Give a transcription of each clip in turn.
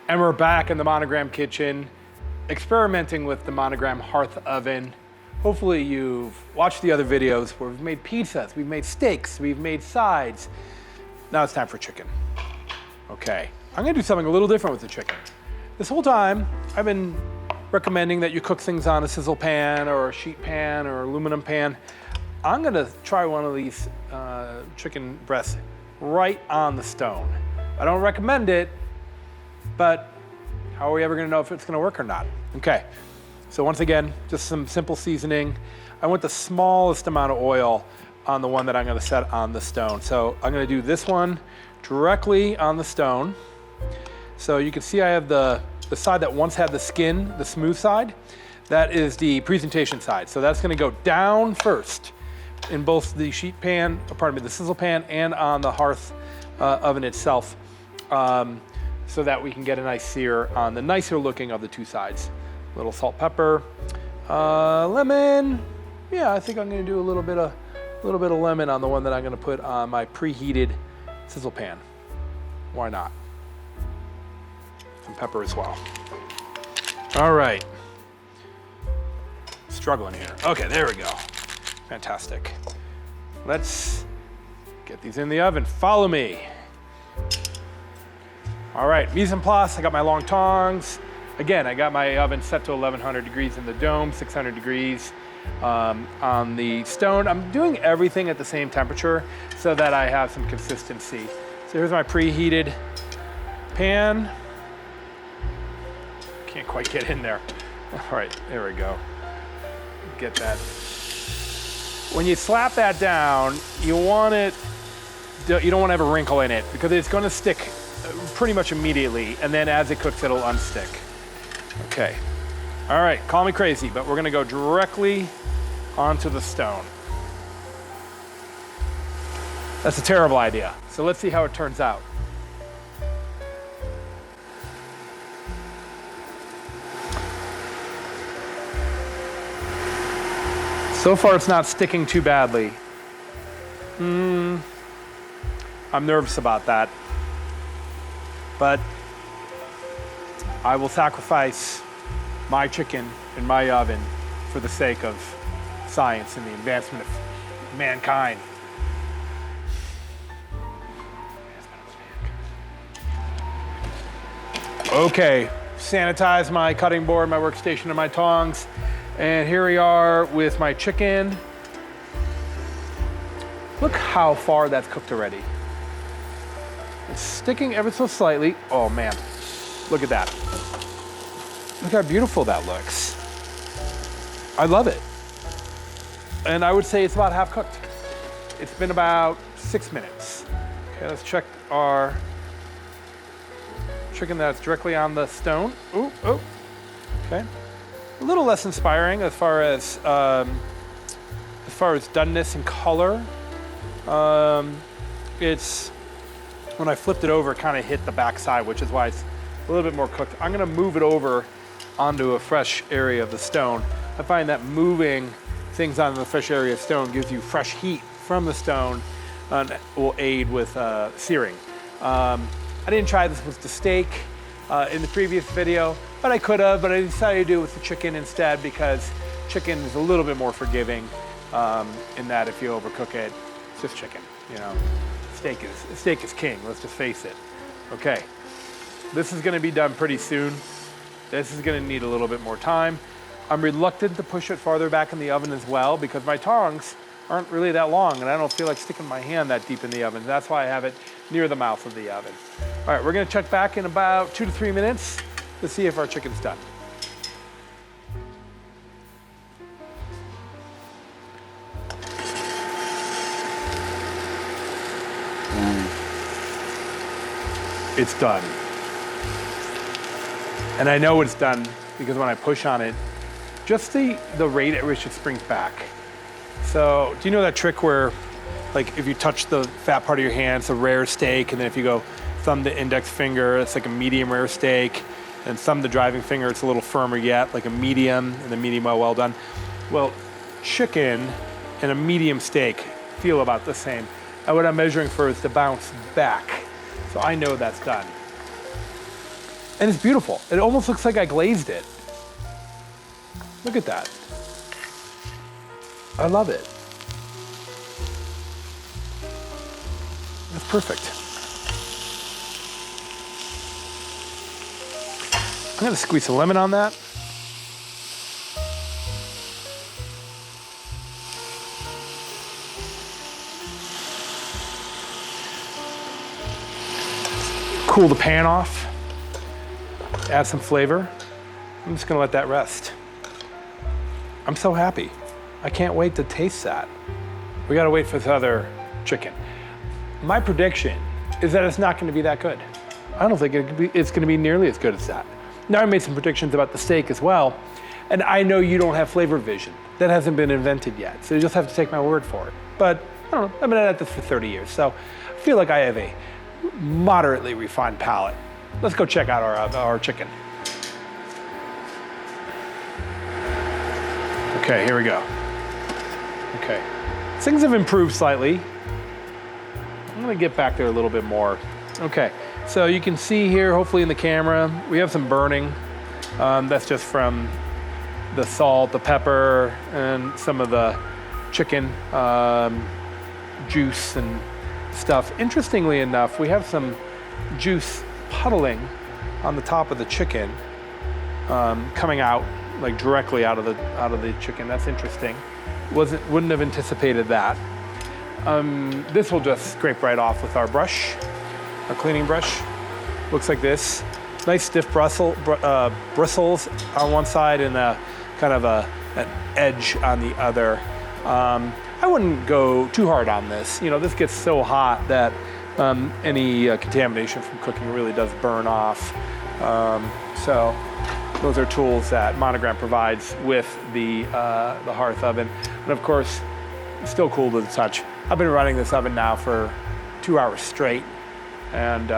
And we're back in the Monogram kitchen, experimenting with the Monogram Hearth oven. Hopefully you've watched the other videos where we've made pizzas, we've made steaks, we've made sides. Now it's time for chicken. Okay, I'm gonna do something a little different with the chicken. This whole time, I've been recommending that you cook things on a sizzle pan or a sheet pan or aluminum pan. I'm gonna try one of these chicken breasts right on the stone. I don't recommend it, but how are we ever gonna know if it's gonna work or not? Okay, so once again, just some simple seasoning. I want the smallest amount of oil on the one that I'm gonna set on the stone. So I'm gonna do this one directly on the stone. So you can see I have the side that once had the skin, the smooth side. That is the presentation side. So that's gonna go down first in both the sheet pan, the sizzle pan, and on the Hearth oven itself. So that we can get a nice sear on the nicer looking of the two sides. A little salt, pepper, lemon. Yeah, I think I'm gonna do a little bit of lemon on the one that I'm gonna put on my preheated sizzle pan. Why not? Some pepper as well. All right. Struggling here. Okay, there we go. Fantastic. Let's get these in the oven. Follow me. All right, mise en place, I got my long tongs. Again, I got my oven set to 1100 degrees in the dome, 600 degrees on the stone. I'm doing everything at the same temperature so that I have some consistency. So here's my preheated pan. Can't quite get in there. All right, there we go. Get that. When you slap that down, you don't want to have a wrinkle in it because it's going to stick pretty much immediately, and then as it cooks, it'll unstick. Okay. All right, call me crazy, but we're gonna go directly onto the stone. That's a terrible idea. So let's see how it turns out. So far, it's not sticking too badly. I'm nervous about that. But I will sacrifice my chicken in my oven for the sake of science and the advancement of mankind. Okay, sanitize my cutting board, my workstation, and my tongs. And here we are with my chicken. Look how far that's cooked already. It's sticking ever so slightly. Oh man, look at that. Look how beautiful that looks. I love it. And I would say it's about half cooked. It's been about 6 minutes. Okay, let's check our chicken that's directly on the stone. Ooh, oh, okay. A little less inspiring as far as doneness and color. It's, when I flipped it over, it kind of hit the back side, which is why it's a little bit more cooked. I'm gonna move it over onto a fresh area of the stone. I find that moving things onto the fresh area of stone gives you fresh heat from the stone and will aid with searing. I didn't try this with the steak in the previous video, but I could have, but I decided to do it with the chicken instead because chicken is a little bit more forgiving in that if you overcook it, it's just chicken, you know. Steak is king, let's just face it. Okay, this is gonna be done pretty soon. This is gonna need a little bit more time. I'm reluctant to push it farther back in the oven as well because my tongs aren't really that long and I don't feel like sticking my hand that deep in the oven. That's why I have it near the mouth of the oven. All right, we're gonna check back in about 2 to 3 minutes to see if our chicken's done. It's done. And I know it's done because when I push on it, just the rate at which it springs back. So do you know that trick where, like, if you touch the fat part of your hand, it's a rare steak, and then if you go thumb to index finger, it's like a medium rare steak, and thumb to driving finger, it's a little firmer yet, like a medium, and the medium well done. Well, chicken and a medium steak feel about the same. And what I'm measuring for is the bounce back. So I know that's done. And it's beautiful. It almost looks like I glazed it. Look at that. I love it. That's perfect. I'm gonna squeeze some lemon on that. Cool the pan off, add some flavor. I'm just gonna let that rest. I'm so happy. I can't wait to taste that. We gotta wait for this other chicken. My prediction is that it's not gonna be that good. I don't think it's gonna be nearly as good as that. Now I made some predictions about the steak as well, and I know you don't have flavor vision. That hasn't been invented yet, so you just have to take my word for it. But I don't know, I've been at this for 30 years, so I feel like I have a moderately refined palate. Let's go check out our chicken. Okay, here we go. Okay, things have improved slightly. I'm gonna get back there a little bit more. Okay, so you can see here, hopefully in the camera, we have some burning. That's just from the salt, the pepper, and some of the chicken juice and stuff. Interestingly enough, we have some juice puddling on the top of the chicken, coming out like directly out of the chicken. That's interesting. Wouldn't have anticipated that. This will just scrape right off with our brush, our cleaning brush. Looks like this. Nice stiff bristles on one side and a kind of an edge on the other. I wouldn't go too hard on this. You know, this gets so hot that any contamination from cooking really does burn off. So those are tools that Monogram provides with the Hearth oven. And of course, it's still cool to the touch. I've been running this oven now for 2 hours straight, and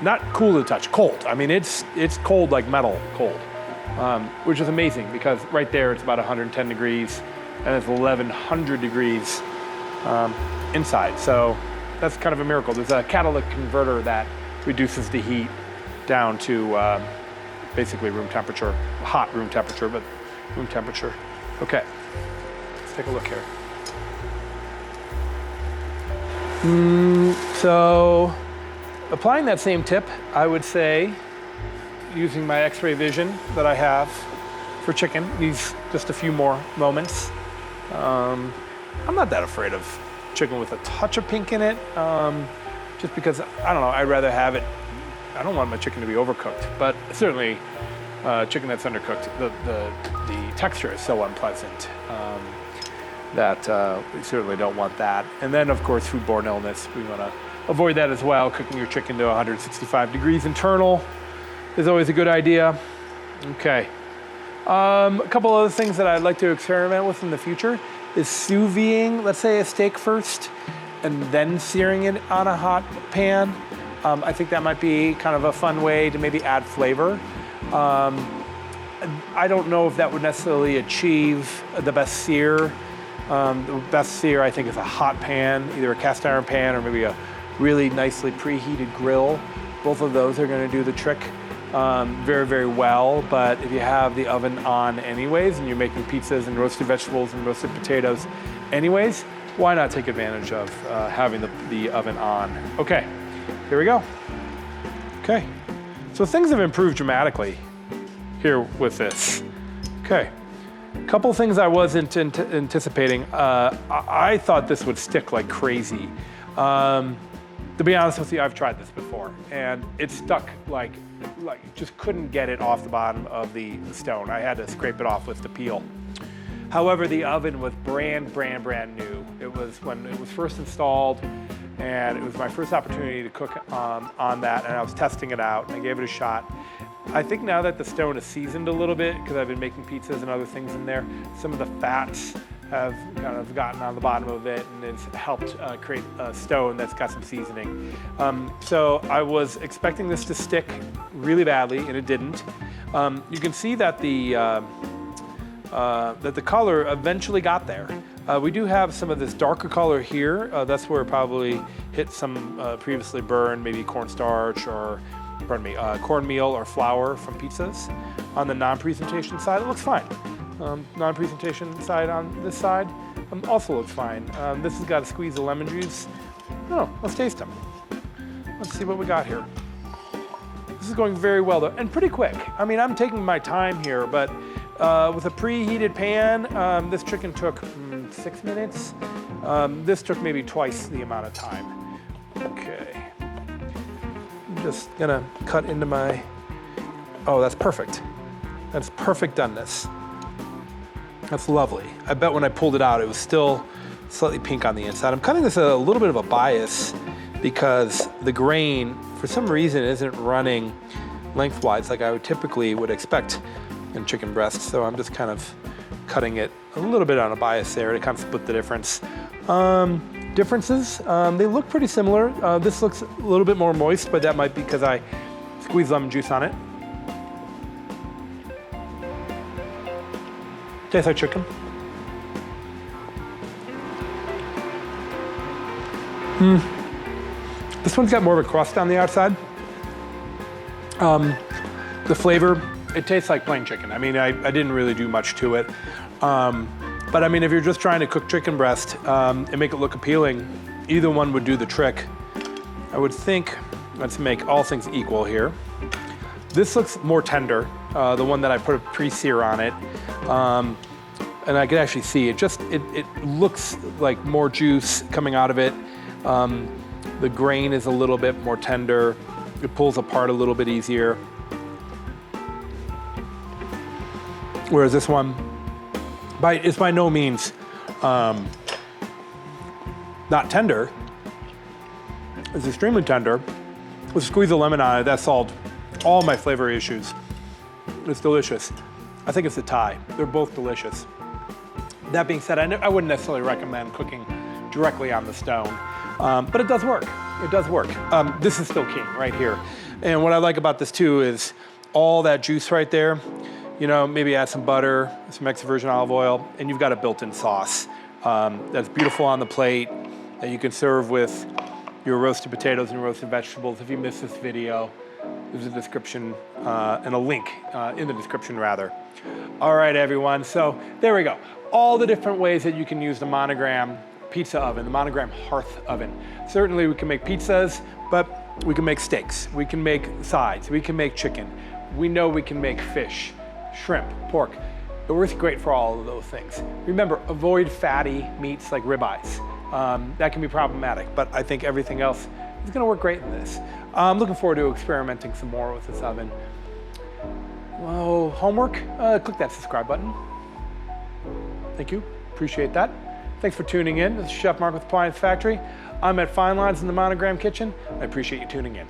not cool to the touch, cold. I mean, it's cold like metal cold, which is amazing because right there it's about 110 degrees. And it's 1100 degrees inside. So that's kind of a miracle. There's a catalytic converter that reduces the heat down to basically room temperature, hot room temperature, but room temperature. Okay, let's take a look here. So applying that same tip, I would say, using my X-ray vision that I have for chicken, needs just a few more moments. I'm not that afraid of chicken with a touch of pink in it, just because, I don't know, I'd rather have it, I don't want my chicken to be overcooked, but certainly chicken that's undercooked, the texture is so unpleasant that we certainly don't want that. And then, of course, foodborne illness, we want to avoid that as well. Cooking your chicken to 165 degrees internal is always a good idea. Okay. A couple other things that I'd like to experiment with in the future is sous videing, let's say, a steak first, and then searing it on a hot pan. I think that might be kind of a fun way to maybe add flavor. I don't know if that would necessarily achieve the best sear. The best sear, I think, is a hot pan, either a cast iron pan or maybe a really nicely preheated grill. Both of those are going to do the trick. Very, very well, but if you have the oven on anyways and you're making pizzas and roasted vegetables and roasted potatoes anyways, why not take advantage of having the oven on? Okay, here we go. Okay, so things have improved dramatically here with this. Okay, a couple things I wasn't anticipating. I thought this would stick like crazy. To be honest with you, I've tried this before and it stuck like just couldn't get it off the bottom of the stone. I had to scrape it off with the peel. However, the oven was brand new. It was when it was first installed, and it was my first opportunity to cook on that, and I was testing it out, and I gave it a shot. I think now that the stone is seasoned a little bit, because I've been making pizzas and other things in there, some of the fats have kind of gotten on the bottom of it, and it's helped create a stone that's got some seasoning. So I was expecting this to stick really badly, and it didn't. You can see that the color eventually got there. We do have some of this darker color here. That's where it probably hit some previously burned, maybe cornstarch or cornmeal or flour from pizzas. On the non-presentation side, it looks fine. Non-presentation side on this side also looks fine. This has got a squeeze of lemon juice. Oh, let's taste them. Let's see what we got here. This is going very well though, and pretty quick. I mean, I'm taking my time here, but with a preheated pan, this chicken took 6 minutes. This took maybe twice the amount of time. Okay. I'm just gonna cut into my, oh, that's perfect. That's perfect doneness. That's lovely. I bet when I pulled it out, it was still slightly pink on the inside. I'm cutting this at a little bit of a bias because the grain, for some reason, isn't running lengthwise like I would typically expect in chicken breast. So I'm just kind of cutting it a little bit on a bias there to kind of split the difference. Differences, they look pretty similar. This looks a little bit more moist, but that might be because I squeezed lemon juice on it. Tastes like chicken. This one's got more of a crust on the outside. The flavor, it tastes like plain chicken. I mean, I didn't really do much to it. But I mean, if you're just trying to cook chicken breast and make it look appealing, either one would do the trick. I would think, let's make all things equal here. This looks more tender, the one that I put a pre-sear on it. And I can actually see it it looks like more juice coming out of it. The grain is a little bit more tender. It pulls apart a little bit easier. Whereas this one, it's by no means not tender. It's extremely tender. With a squeeze of lemon on it, that solved all my flavor issues. It's delicious. I think it's a tie. They're both delicious. That being said, I wouldn't necessarily recommend cooking directly on the stone, but it does work. It does work. This is still king right here. And what I like about this too is all that juice right there. You know, maybe add some butter, some extra virgin olive oil, and you've got a built-in sauce that's beautiful on the plate that you can serve with your roasted potatoes and roasted vegetables. If you missed this video, there's a description and a link in the description rather. All right, everyone, so there we go. All the different ways that you can use the Monogram pizza oven, the Monogram Hearth oven. Certainly we can make pizzas, but we can make steaks. We can make sides, we can make chicken. We know we can make fish, shrimp, pork. It works great for all of those things. Remember, avoid fatty meats like ribeyes. That can be problematic, but I think everything else is gonna work great in this. I'm looking forward to experimenting some more with this oven. Well, homework, click that subscribe button. Thank you, appreciate that. Thanks for tuning in. This is Chef Mark with Appliance Factory. I'm at Fine Lines in the Monogram Kitchen. I appreciate you tuning in.